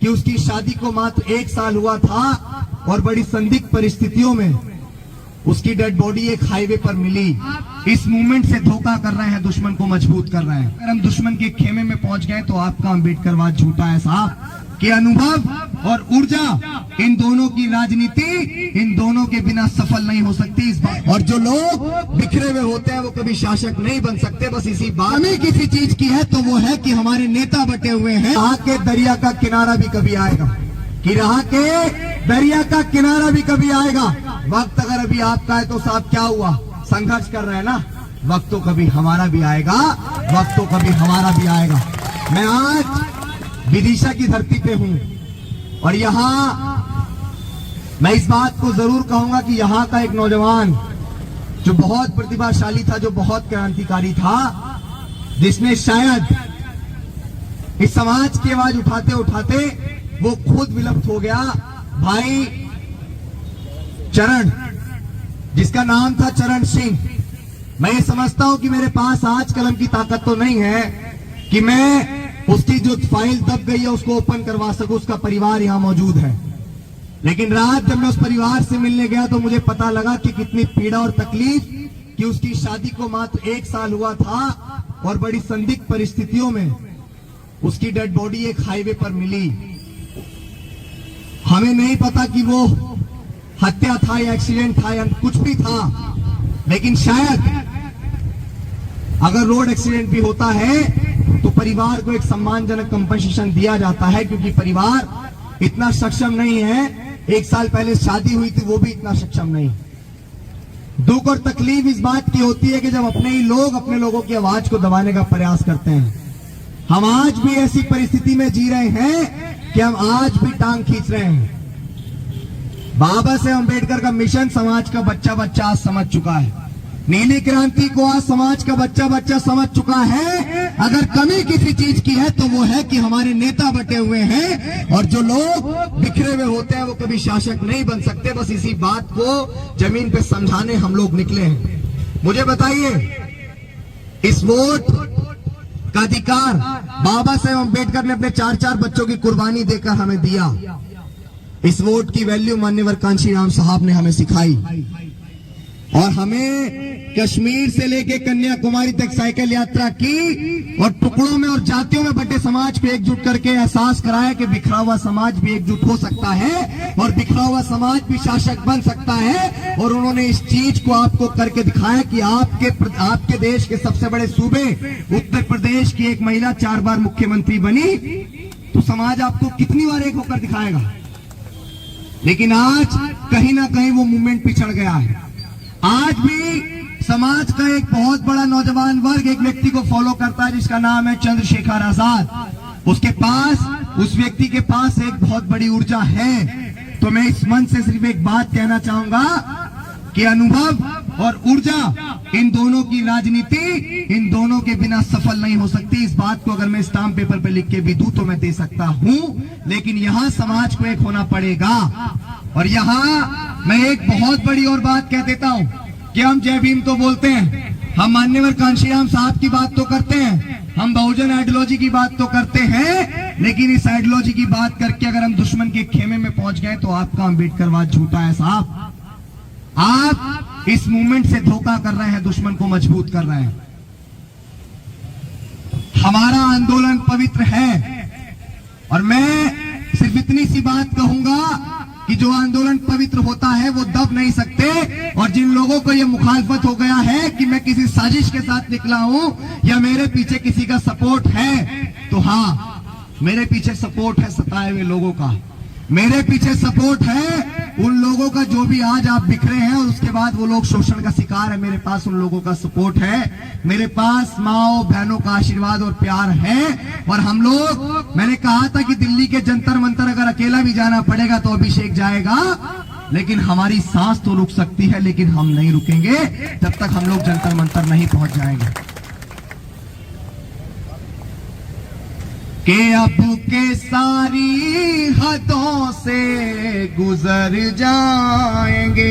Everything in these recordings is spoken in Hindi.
कि उसकी शादी को मात्र 1 साल हुआ था और बड़ी संदिग्ध परिस्थितियों में उसकी डेड बॉडी एक हाईवे पर मिली। इस मूवमेंट से धोखा कर रहे हैं, दुश्मन को मजबूत कर रहे हैं। अगर हम दुश्मन के खेमे में पहुंच गए तो आपका अम्बेडकरवाद झूठा है साहब। कि अनुभव और ऊर्जा, इन दोनों की राजनीति इन दोनों के बिना सफल नहीं हो सकती। इस बात और जो लोग बिखरे हुए होते हैं वो कभी शासक नहीं बन सकते। बस इसी बात में किसी चीज की है तो वो है कि हमारे नेता बटे हुए हैं। रहा के दरिया का किनारा भी कभी आएगा, कि रहा के दरिया का किनारा भी कभी आएगा। वक्त अगर अभी आपका है तो साहब क्या हुआ, संघर्ष कर रहे हैं ना, वक्त तो कभी हमारा भी आएगा, वक्त तो कभी हमारा भी आएगा। मैं आज विदिशा की धरती पे हूं और यहां मैं इस बात को जरूर कहूंगा कि यहां का एक नौजवान जो बहुत प्रतिभाशाली था, जो बहुत क्रांतिकारी था, जिसने शायद इस समाज की आवाज उठाते उठाते वो खुद विलुप्त हो गया, भाई चरण, जिसका नाम था चरण सिंह। मैं ये समझता हूं कि मेरे पास आज कलम की ताकत तो नहीं है कि मैं उसकी जो फाइल दब गई है उसको ओपन करवा सकूं, उसका परिवार यहां मौजूद है। लेकिन रात जब मैं उस परिवार से मिलने गया तो मुझे पता लगा कि कितनी पीड़ा और तकलीफ, कि उसकी शादी को मात्र 1 साल हुआ था और बड़ी संदिग्ध परिस्थितियों में उसकी डेड बॉडी एक हाईवे पर मिली। हमें नहीं पता कि वो हत्या था या एक्सीडेंट था या कुछ भी था, लेकिन शायद अगर रोड एक्सीडेंट भी होता है तो परिवार को एक सम्मानजनक कंपनसेशन दिया जाता है, क्योंकि परिवार इतना सक्षम नहीं है। 1 साल पहले शादी हुई थी, वो भी इतना सक्षम नहीं। दुख और तकलीफ इस बात की होती है कि जब अपने ही लोग अपने लोगों की आवाज को दबाने का प्रयास करते हैं। हम आज भी ऐसी परिस्थिति में जी रहे हैं कि हम आज भी टांग खींच रहे हैं। बाबा साहेब अम्बेडकर का मिशन समाज का बच्चा बच्चा आज समझ चुका है। नीली क्रांति को आज समाज का बच्चा बच्चा समझ चुका है। अगर कमी किसी चीज की है तो वो है कि हमारे नेता बटे हुए हैं और जो लोग बिखरे हुए होते हैं वो कभी शासक नहीं बन सकते। बस इसी बात को जमीन पे समझाने हम लोग निकले हैं। मुझे बताइए, इस वोट का अधिकार बाबा साहेब अम्बेडकर ने अपने 4-4 बच्चों की कुर्बानी देकर हमें दिया। इस वोट की वैल्यू माननीय कांशीराम साहब ने हमें सिखाई और हमें कश्मीर से लेके कन्याकुमारी तक साइकिल यात्रा की और टुकड़ों में और जातियों में बटे समाज को एकजुट करके एहसास कराया कि बिखरा हुआ समाज भी एकजुट हो सकता है और बिखरा हुआ समाज भी शासक बन सकता है। और उन्होंने इस चीज को आपको करके दिखाया कि आपके देश के सबसे बड़े सूबे उत्तर प्रदेश की एक महिला 4 बार मुख्यमंत्री बनी, तो समाज आपको कितनी बार एक होकर दिखाएगा। लेकिन आज कहीं ना कहीं वो मूवमेंट पिछड़ गया है। आज भी समाज का एक बहुत बड़ा नौजवान वर्ग एक व्यक्ति को फॉलो करता है जिसका नाम है चंद्रशेखर आजाद। उसके पास, उस व्यक्ति के पास एक बहुत बड़ी ऊर्जा है। तो मैं इस मंच से सिर्फ एक बात कहना चाहूंगा कि अनुभव और ऊर्जा, इन दोनों की राजनीति इन दोनों के बिना सफल नहीं हो सकती। इस बात को अगर मैं स्टाम्प पेपर पे लिख के भी दूं तो मैं दे सकता हूं, लेकिन यहां समाज को एक होना पड़ेगा। और यहां मैं एक बहुत बड़ी और बात कह देता हूं कि हम जय भीम तो बोलते हैं, हम माननीय कांशीराम साहब की बात तो करते हैं, हम बहुजन आइडियोलॉजी की बात तो करते हैं, लेकिन इस आइडियोलॉजी की बात करके अगर हम दुश्मन के खेमे में पहुंच गए तो आपका अम्बेडकरवाद झूठा है साहब। आप इस मूवमेंट से धोखा कर रहे हैं, दुश्मन को मजबूत कर रहे हैं। हमारा आंदोलन पवित्र है और मैं सिर्फ इतनी सी बात कहूंगा कि जो आंदोलन पवित्र होता है वो दब नहीं सकते। और जिन लोगों को ये मुखालफत हो गया है कि मैं किसी साजिश के साथ निकला हूं या मेरे पीछे किसी का सपोर्ट है, तो हाँ, मेरे पीछे सपोर्ट है सताए हुए लोगों का, मेरे पीछे सपोर्ट है उन लोगों का जो भी आज आप बिखरे हैं और उसके बाद वो लोग शोषण का शिकार है। मेरे पास उन लोगों का सपोर्ट है, मेरे पास माओ बहनों का आशीर्वाद और प्यार है। और हम लोग, मैंने कहा था कि दिल्ली के जंतर मंतर अगर अकेला भी जाना पड़ेगा तो अभिषेक जाएगा, लेकिन हमारी सांस तो रुक सकती है, लेकिन हम नहीं रुकेंगे जब तक हम लोग जंतर मंतर नहीं पहुंच जाएंगे। के अब के सारी हदों से गुजर जाएंगे,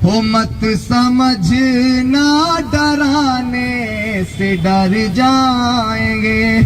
हो मत समझना डराने से डर जाएंगे।